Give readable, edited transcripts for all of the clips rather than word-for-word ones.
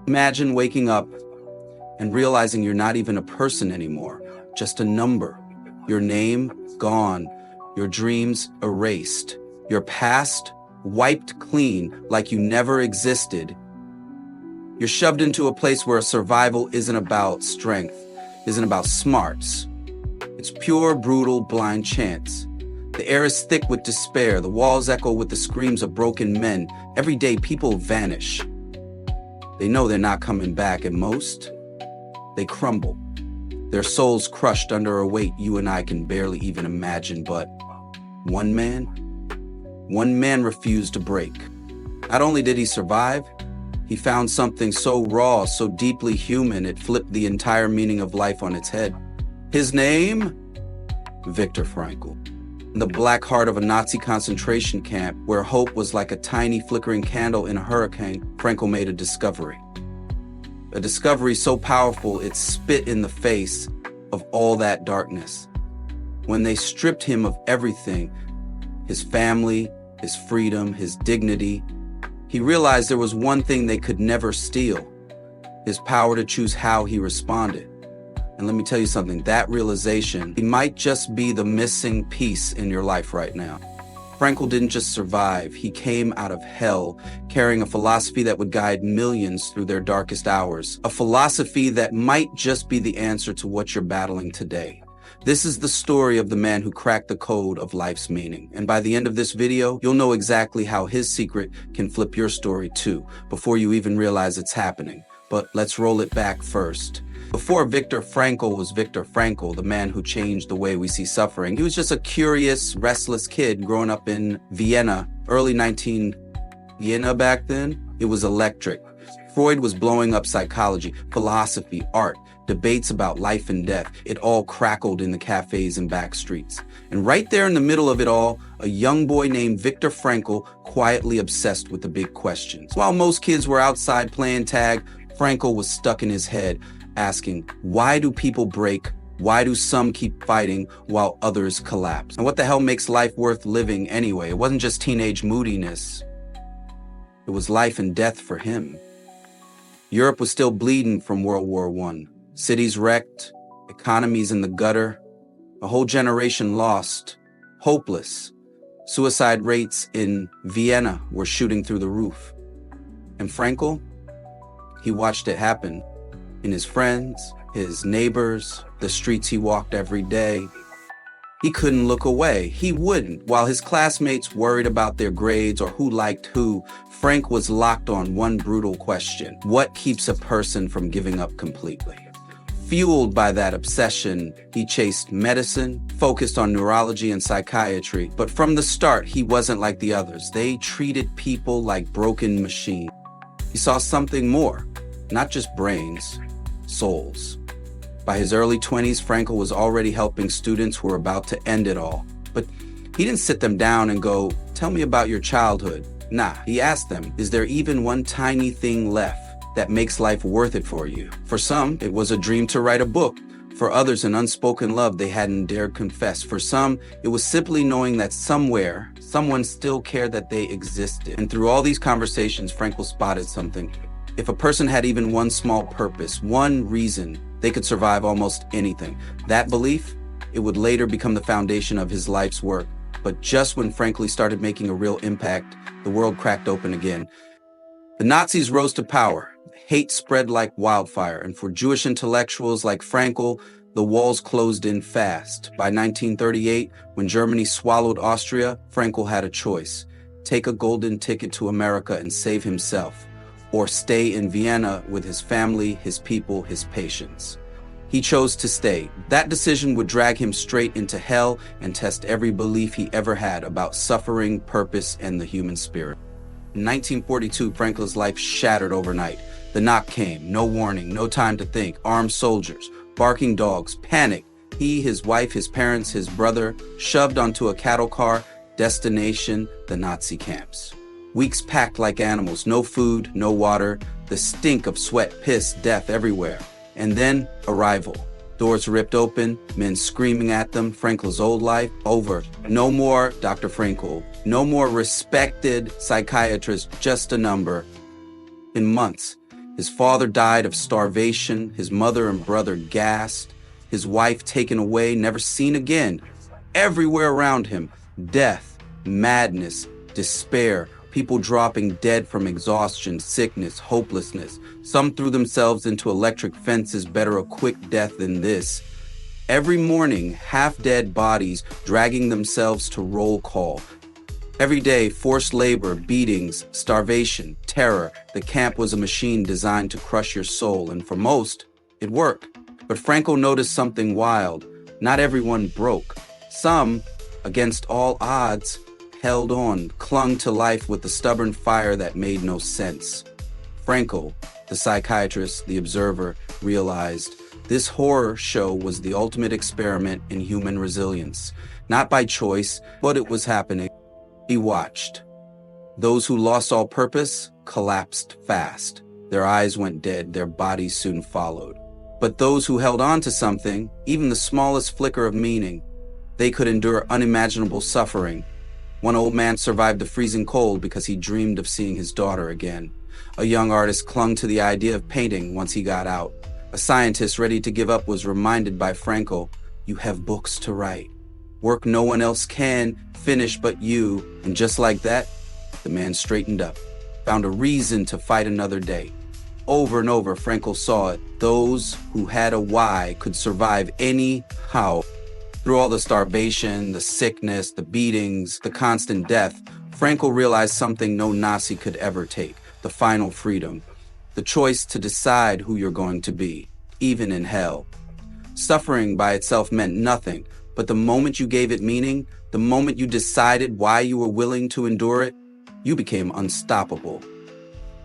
Imagine waking up and realizing you're not even a person anymore, just a number. Your name gone, your dreams erased, your past wiped clean like you never existed. You're shoved into a place where survival isn't about strength, isn't about smarts. It's pure, brutal, blind chance. The air is thick with despair. The walls echo with the screams of broken men. Every day, people vanish. They know they're not coming back, and most, they crumble. Their souls crushed under a weight you and I can barely even imagine. But one man refused to break. Not only did he survive, he found something so raw, so deeply human, it flipped the entire meaning of life on its head. His name? Viktor Frankl. In the black heart of a Nazi concentration camp, where hope was like a tiny flickering candle in a hurricane, Frankl made a discovery. A discovery so powerful it spit in the face of all that darkness. When they stripped him of everything, his family, his freedom, his dignity, he realized there was one thing they could never steal: his power to choose how he responded. And let me tell you something, that realization, it might just be the missing piece in your life right now. Frankl didn't just survive, he came out of hell, carrying a philosophy that would guide millions through their darkest hours. A philosophy that might just be the answer to what you're battling today. This is the story of the man who cracked the code of life's meaning. And by the end of this video, you'll know exactly how his secret can flip your story too, before you even realize it's happening. But let's roll it back first. Before Viktor Frankl was Viktor Frankl, the man who changed the way we see suffering, he was just a curious, restless kid growing up in Vienna, Vienna back then. It was electric. Freud was blowing up psychology, philosophy, art, debates about life and death. It all crackled in the cafes and back streets. And right there in the middle of it all, a young boy named Viktor Frankl, quietly obsessed with the big questions. While most kids were outside playing tag, Frankl was stuck in his head, asking, why do people break? Why do some keep fighting while others collapse? And what the hell makes life worth living anyway? It wasn't just teenage moodiness. It was life and death for him. Europe was still bleeding from World War I. Cities wrecked, economies in the gutter, a whole generation lost, hopeless. Suicide rates in Vienna were shooting through the roof. And Frankl, he watched it happen. In his friends, his neighbors, the streets he walked every day. He couldn't look away. He wouldn't. While his classmates worried about their grades or who liked who, Frank was locked on one brutal question: what keeps a person from giving up completely? Fueled by that obsession, he chased medicine, focused on neurology and psychiatry. But from the start, he wasn't like the others. They treated people like broken machines. He saw something more, not just brains, souls. By his early 20s, Frankl was already helping students who were about to end it all. But he didn't sit them down and go, tell me about your childhood. Nah, he asked them, is there even one tiny thing left that makes life worth it for you? For some, it was a dream to write a book. For others, an unspoken love they hadn't dared confess. For some, it was simply knowing that somewhere, someone still cared that they existed. And through all these conversations, Frankl spotted something. If a person had even one small purpose, one reason, they could survive almost anything. That belief, it would later become the foundation of his life's work. But just when Frankl started making a real impact, the world cracked open again. The Nazis rose to power. Hate spread like wildfire. And for Jewish intellectuals like Frankl, the walls closed in fast. By 1938, when Germany swallowed Austria, Frankl had a choice: take a golden ticket to America and save himself, or stay in Vienna with his family, his people, his patients. He chose to stay. That decision would drag him straight into hell and test every belief he ever had about suffering, purpose, and the human spirit. In 1942, Frankl's life shattered overnight. The knock came, no warning, no time to think. Armed soldiers, barking dogs, panic. He, his wife, his parents, his brother, shoved onto a cattle car, destination, the Nazi camps. Weeks packed like animals, no food, no water, the stink of sweat, piss, death everywhere. And then, arrival. Doors ripped open, men screaming at them. Frankl's old life, over. No more Dr. Frankl. No more respected psychiatrist, just a number. In months, His father died of starvation, his mother and brother gassed, his wife taken away, never seen again. Everywhere around him, death, madness, despair, people dropping dead from exhaustion, sickness, hopelessness. Some threw themselves into electric fences, better a quick death than this. Every morning, half-dead bodies dragging themselves to roll call. Every day, forced labor, beatings, starvation, terror. The camp was a machine designed to crush your soul, and for most, it worked. But Frankl noticed something wild. Not everyone broke. Some, against all odds, held on, clung to life with a stubborn fire that made no sense. Frankl, the psychiatrist, the observer, realized this horror show was the ultimate experiment in human resilience. Not by choice, but it was happening. He watched. Those who lost all purpose collapsed fast. Their eyes went dead, their bodies soon followed. But those who held on to something, even the smallest flicker of meaning, they could endure unimaginable suffering. One old man survived the freezing cold because he dreamed of seeing his daughter again. A young artist clung to the idea of painting once he got out. A scientist ready to give up was reminded by Frankl, "You have books to write. Work no one else can finish but you." And just like that, the man straightened up, found a reason to fight another day. Over and over, Frankl saw it. Those who had a why could survive anyhow. Through all the starvation, the sickness, the beatings, the constant death, Frankl realized something no Nazi could ever take: the final freedom. The choice to decide who you're going to be, even in hell. Suffering by itself meant nothing, but the moment you gave it meaning, the moment you decided why you were willing to endure it, you became unstoppable.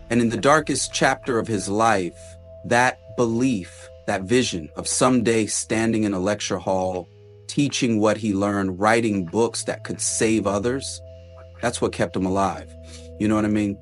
And in the darkest chapter of his life, that belief, that vision of someday standing in a lecture hall, teaching what he learned, writing books that could save others, that's what kept him alive. You know what I mean?